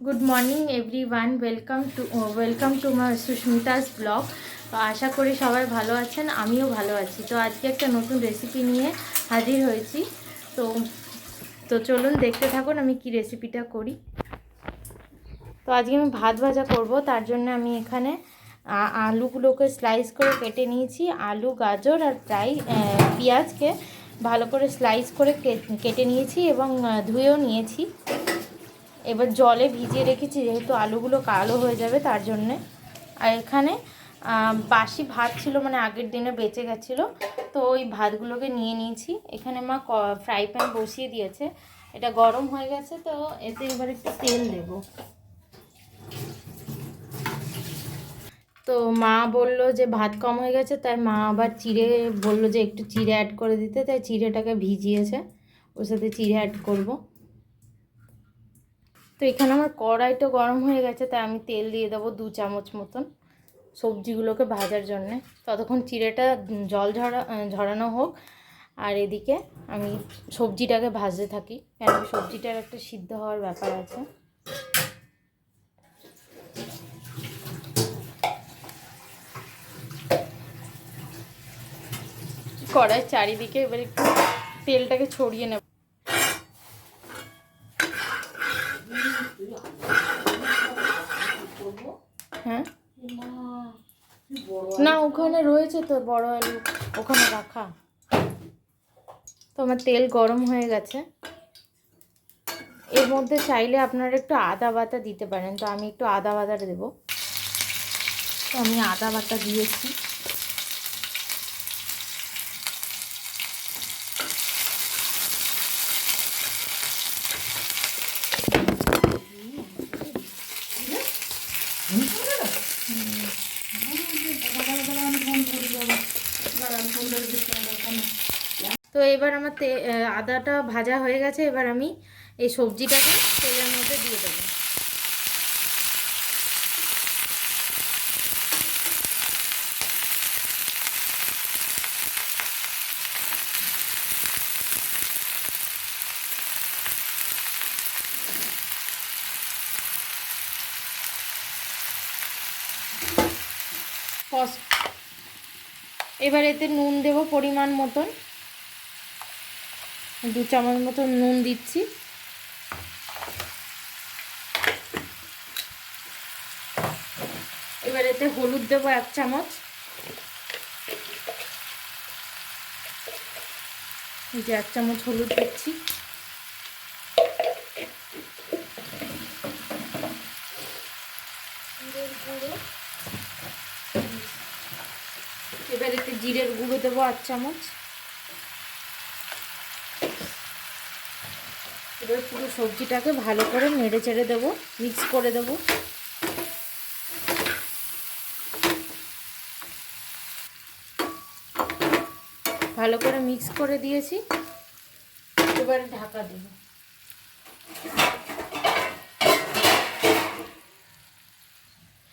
Good morning everyone welcome to my Sushmita's blog. तो आशा करी सबाई भालो आछेन, आमिও भालो आछि। तो आज के एक नतून रेसिपि निये हाजिर होयेछि। तो तो चलुन देखते थाकुन आमि कि रेसिपिटा करी। तो आज के आमि भात भाजा करब, तार जन्य आमि एखाने आलुगुलोके स्लाइस करे केटे निয়েছি। आलू गाजर और पेঁয়াজ के भालो करे स्लाइस करे केटे निয়েছি এবং ধুয়েও নিয়েছি। এবার জলে ভিজিয়ে রেখেছি যেহেতু আলুগুলো কালো হয়ে যাবে তার জন্যে। আর এখানে বাসি ভাত ছিল, মানে আগের দিনে বেঁচে গেছিলো, তো ওই ভাতগুলোকে নিয়ে নিয়েছি। এখানে মা ফ্রাই প্যান বসিয়ে দিয়েছে, এটা গরম হয়ে গেছে। তো এতে এবার একটু তেল দেব। তো মা বলল যে ভাত কম হয়ে গেছে, তাই মা আবার চিড়ে বলল যে একটু চিড়ে অ্যাড করে দিতে, তাই চিড়েটাকে ভিজিয়েছে, ওর সাথে চিড়ে অ্যাড করব। তো এখানে আমার কড়াইটা গরম হয়ে গেছে, তাই আমি তেল দিয়ে দেবো 2 চামচ মতন সবজিগুলোকে ভাজার জন্যে। ততক্ষণ চিড়েটা জল ঝরানো হোক, আর এদিকে আমি সবজিটাকে ভাজতে থাকি, কেন সবজিটার একটা সিদ্ধ হওয়ার ব্যাপার আছে। কড়াই চারিদিকে এবার একটু তেলটাকে ছড়িয়ে নেব। হ্যাঁ না, ওখানে রয়েছে তো বড় আলু, ওখানে রাখা। তো আমার তেল গরম হয়ে গেছে। এর মধ্যে চাইলে আপনারা একটু আদা বাটা দিতে পারেন, তো আমি একটু আদা বাটা দেবো। তো আমি আদা বাটা দিয়েছি। তো এবার আমার আদাটা ভাজা হয়ে গেছে, এবার আমি এই সবজিটাকে তেলের মধ্যে দিয়ে দেবো। এবার এতে নুন দেব পরিমাণ মতন, 2 চামচ মতন নুন দিচ্ছি। এবার এতে হলুদ দেব 1 চামচ। এই যে 1 চামচ হলুদ দিচ্ছি। এবার এতে জিরের গুঁড়ো দেবো 8 চামচ। এবার পুরো সবজিটাকে ভালো করে নেড়ে চেড়ে দেবো, মিক্স করে দেবো। ভালো করে মিক্স করে দিয়েছি, এবার ঢাকা দেব।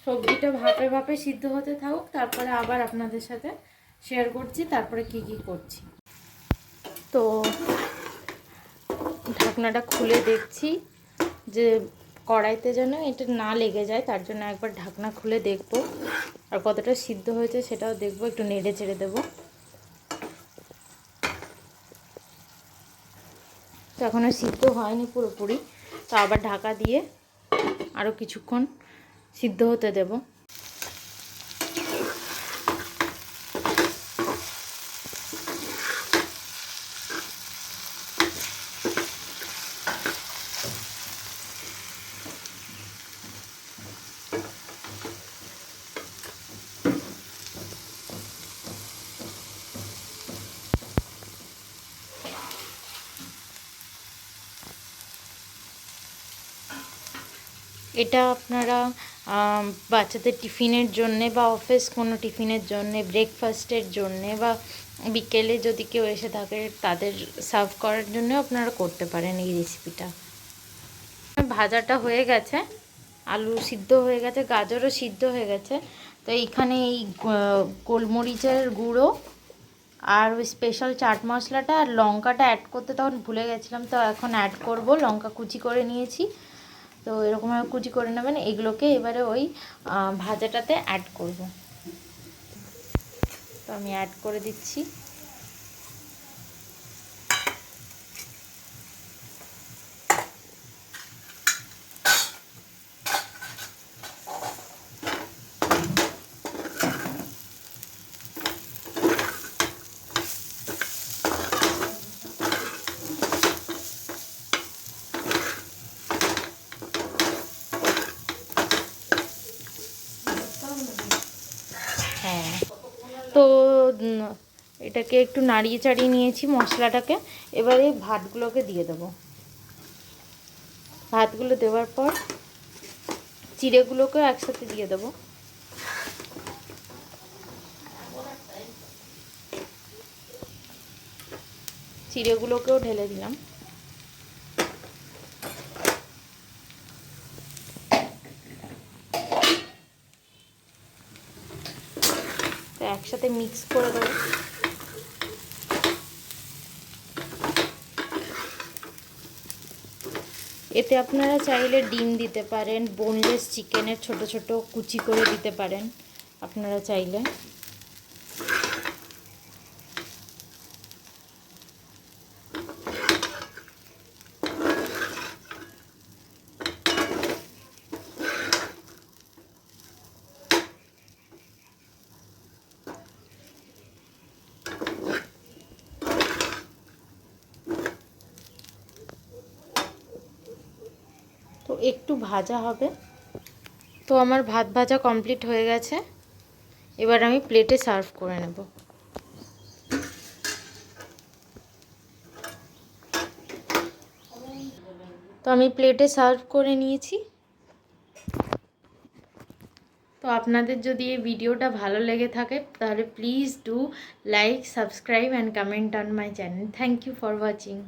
সবজিটা ভাপে ভাপে সিদ্ধ হতে থাকুক, তারপরে আবার আপনাদের সাথে শেয়ার করছি তারপরে কি কি করছি। তো ঢাকনাটা খুলে দেখছি যে কড়াইতে যেন এটা না লেগে যায়, তার জন্য একবার ঢাকনা খুলে দেখব, আর কতটা সিদ্ধ হয়েছে সেটাও দেখব। একটু নেড়ে চেড়ে দেবো। তো এখনও সিদ্ধ হয়নি পুরোপুরি, তো আবার ঢাকা দিয়ে আরও কিছুক্ষণ সিদ্ধ হতে দেব। এটা আপনারা বাচ্চাদের টিফিনের জন্যে বা অফিস কোনো টিফিনের জন্যে, ব্রেকফাস্টের জন্যে, বা বিকেলে যদি কেউ এসে থাকে তাদের সার্ভ করার জন্য আপনারা করতে পারেন এই রেসিপিটা। ভাজাটা হয়ে গেছে, আলু সিদ্ধ হয়ে গেছে, গাজরও সিদ্ধ হয়ে গেছে। তো এইখানে এই গোলমরিচের গুঁড়ো আর ওই স্পেশাল চাট মশলাটা আর লঙ্কাটা অ্যাড করতে তখন ভুলে গেছিলাম, তো এখন অ্যাড করব। লঙ্কা কুচি করে নিয়েছি। তো এরকমভাবে কুচি করে নেবেন। এগুলোকে এবারে ওই ভাজাটাতে অ্যাড করব। তো আমি অ্যাড করে দিচ্ছি। হ্যাঁ, তো এটাকে একটু নাড়িয়ে চাড়িয়ে নিয়েছি মশলাটাকে। এবারে ভাতগুলোকে দিয়ে দেবো। ভাতগুলো দেওয়ার পর চিড়েগুলোকেও একসাথে দিয়ে দেবো। চিড়েগুলোকেও ঢেলে দিলাম। তো একসাথে মিক্স করে দেবো। এতে আপনারা চাইলে ডিম দিতে পারেন, বোনলেস চিকেনের ছোট ছোট কুচি করে দিতে পারেন আপনারা চাইলে। তো একটু ভাজা হবে। তো আমার ভাত ভাজা কমপ্লিট হয়ে গেছে। এবার আমি প্লেটে সার্ভ করে নেব। তো আমি প্লেটে সার্ভ করে নিয়েছি। তো আপনাদের যদি এই ভিডিওটা ভালো লেগে থাকে তাহলে please do like, subscribe and comment on my channel. Thank you for watching.